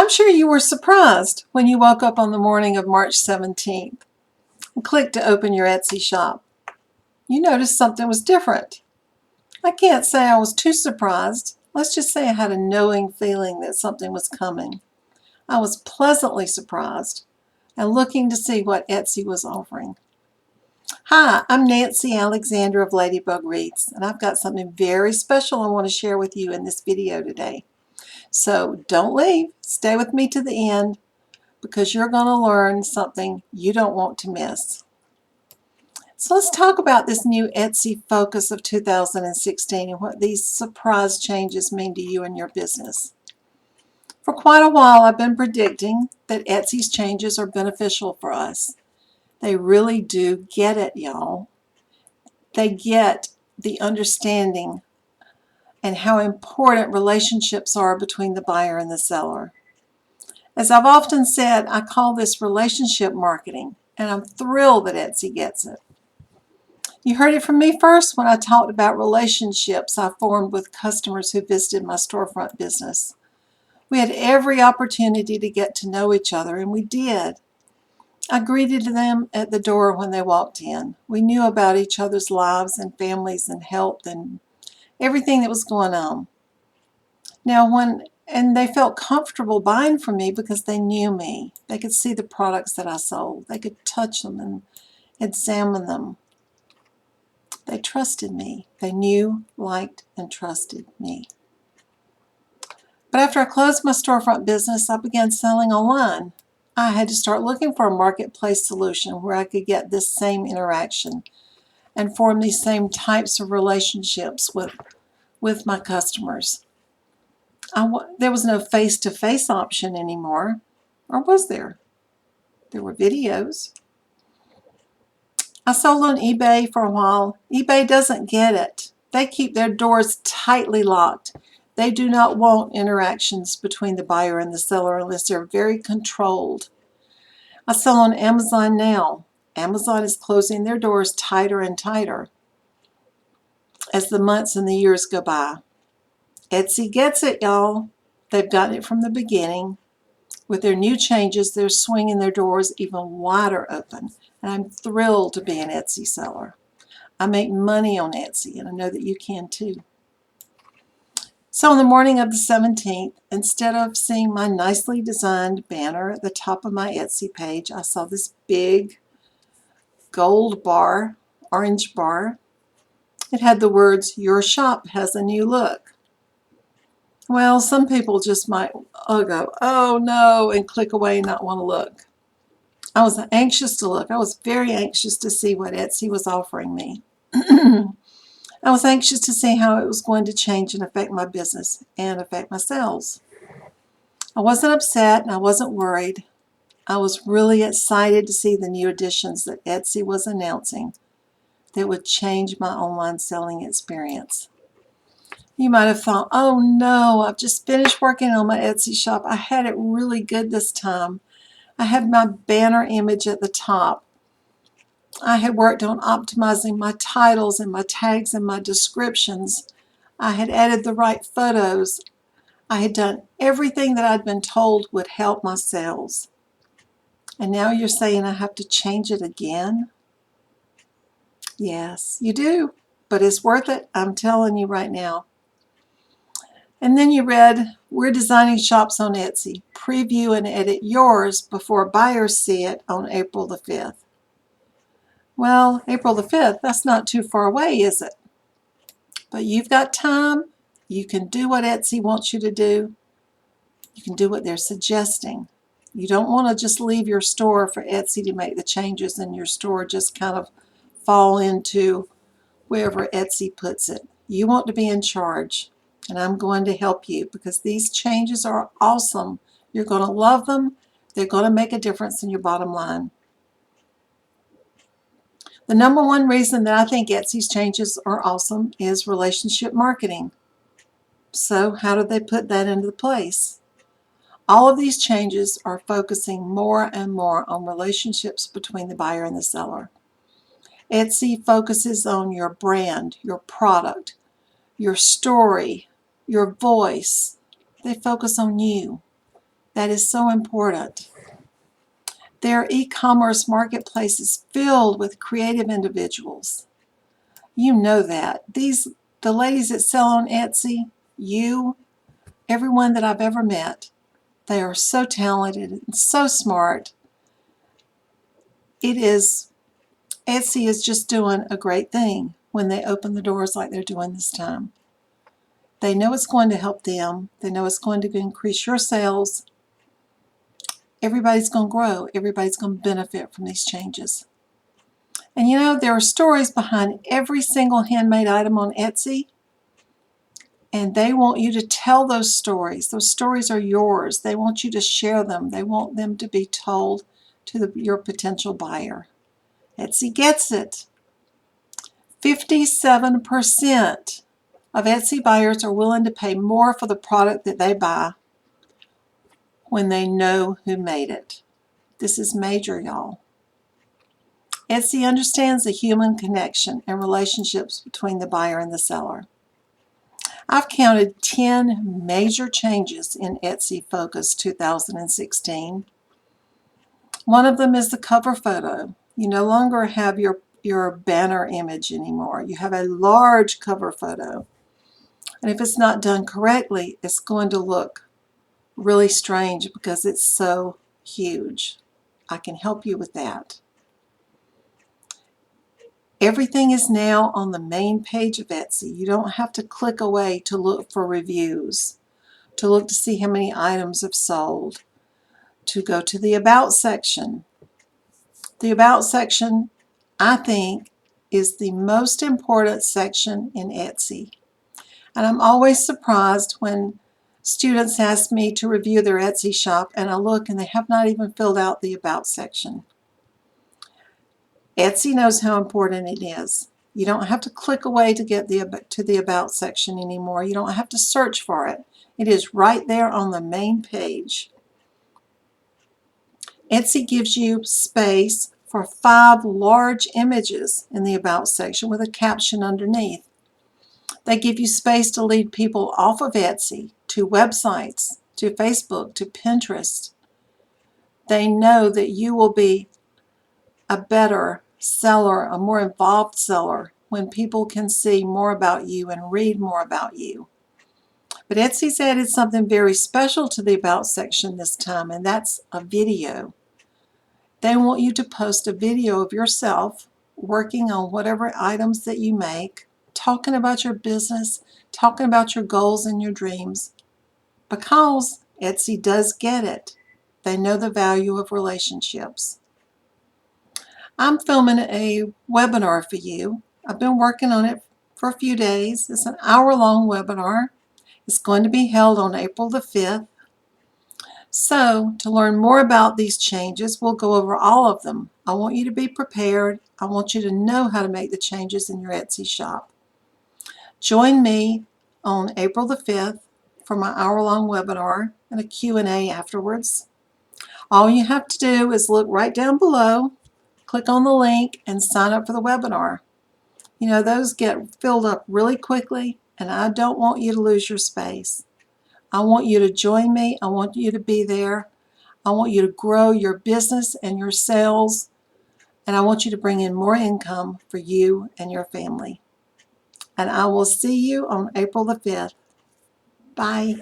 I'm sure you were surprised when you woke up on the morning of March 17th and clicked to open your Etsy shop. You noticed something was different. I can't say I was too surprised. Let's just say I had a knowing feeling that something was coming. I was pleasantly surprised and looking to see what Etsy was offering. Hi, I'm Nancy Alexander of Ladybug Reads, and I've got something very special I want to share with you in this video today. So don't leave. Stay with me to the end because you're going to learn something you don't want to miss. So let's talk about this new Etsy focus of 2016 and what these surprise changes mean to you and your business. For quite a while, I've been predicting that Etsy's changes are beneficial for us. They really do get it, y'all. They get the understanding and how important relationships are between the buyer and the seller. As I've often said, I call this relationship marketing, and I'm thrilled that Etsy gets it. You heard it from me first when I talked about relationships I formed with customers who visited my storefront business. We had every opportunity to get to know each other, and we did. I greeted them at the door when they walked in. We knew about each other's lives and families and health and everything that was going on. And they felt comfortable buying from me because they knew me. They could see the products that I sold. They could touch them and examine them. They trusted me. They knew, liked, and trusted me. But after I closed my storefront business, I began selling online. I had to start looking for a marketplace solution where I could get this same interaction and form these same types of relationships with my customers. There was no face-to-face option anymore, or was there? There were videos. I sold on eBay for a while. eBay doesn't get it. They keep their doors tightly locked. They do not want interactions between the buyer and the seller unless they're very controlled. I sell on Amazon now. Amazon is closing their doors tighter and tighter as the months and the years go by. Etsy gets it, y'all. They've gotten it from the beginning. With their new changes, they're swinging their doors even wider open, and I'm thrilled to be an Etsy seller. I make money on Etsy, and I know that you can too. So on the morning of the 17th, instead of seeing my nicely designed banner at the top of my Etsy page, I saw this big gold bar, orange bar. It had the words, "Your shop has a new look." Well, some people just might go, "Oh no," and click away and not want to look. I was anxious to look. I was very anxious to see what Etsy was offering me. I was anxious to see how it was going to change and affect my business and affect my sales. I wasn't upset and I wasn't worried. I was really excited to see the new additions that Etsy was announcing that would change my online selling experience. You might have thought, "Oh no, I've just finished working on my Etsy shop. I had it really good this time. I had my banner image at the top. I had worked on optimizing my titles and my tags and my descriptions. I had added the right photos. I had done everything that I'd been told would help my sales. And now you're saying I have to change it again?" Yes, you do, but it's worth it. I'm telling you right now. And then you read, "We're designing shops on Etsy. Preview and edit yours before buyers see it on April the 5th. Well, April the 5th, that's not too far away, is it? But you've got time. You can do what Etsy wants you to do. You can do what they're suggesting. You don't want to just leave your store for Etsy to make the changes and your store just kind of fall into wherever Etsy puts it. You want to be in charge, and I'm going to help you because these changes are awesome. You're going to love them. They're going to make a difference in your bottom line. The number one reason that I think Etsy's changes are awesome is relationship marketing. So how do they put that into place? All of these changes are focusing more and more on relationships between the buyer and the seller. Etsy focuses on your brand, your product, your story, your voice. They focus on you. That is so important. Their e-commerce marketplace is filled with creative individuals. You know that. The ladies that sell on Etsy, everyone that I've ever met, they are so talented and so smart. Etsy is just doing a great thing when they open the doors like they're doing this time. They know it's going to help them. They know it's going to increase your sales. Everybody's going to grow. Everybody's going to benefit from these changes. And you know, there are stories behind every single handmade item on Etsy, and they want you to tell those stories. Those stories are yours. They want you to share them. They want them to be told to your potential buyer. Etsy gets it. 57% of Etsy buyers are willing to pay more for the product that they buy when they know who made it. This is major, y'all. Etsy understands the human connection and relationships between the buyer and the seller. I've counted 10 major changes in Etsy Focus 2016. One of them is the cover photo. You no longer have your banner image anymore. You have a large cover photo. And if it's not done correctly, it's going to look really strange because it's so huge. I can help you with that. Everything is now on the main page of Etsy. You don't have to click away to look for reviews, to look to see how many items have sold, to go to the About section. The About section, I think, is the most important section in Etsy. And I'm always surprised when students ask me to review their Etsy shop and I look and they have not even filled out the About section. Etsy knows how important it is. You don't have to click away to get to the About section anymore. You don't have to search for it. It is right there on the main page. Etsy gives you space for 5 large images in the About section with a caption underneath. They give you space to lead people off of Etsy to websites, to Facebook, to Pinterest. They know that you will be a better seller, a more involved seller, when people can see more about you and read more about you. But Etsy's added something very special to the About section this time, and that's a video. They want you to post a video of yourself working on whatever items that you make, talking about your business, talking about your goals and your dreams, because Etsy does get it. They know the value of relationships. I'm filming a webinar for you. I've been working on it for a few days. It's an hour-long webinar. It's going to be held on April the 5th. So, to learn more about these changes, we'll go over all of them. I want you to be prepared. I want you to know how to make the changes in your Etsy shop. Join me on April the 5th for my hour-long webinar and a Q&A afterwards. All you have to do is look right down below, click on the link, and sign up for the webinar. You know, those get filled up really quickly, and I don't want you to lose your space. I want you to join me. I want you to be there. I want you to grow your business and your sales, and I want you to bring in more income for you and your family. And I will see you on April the 5th. Bye.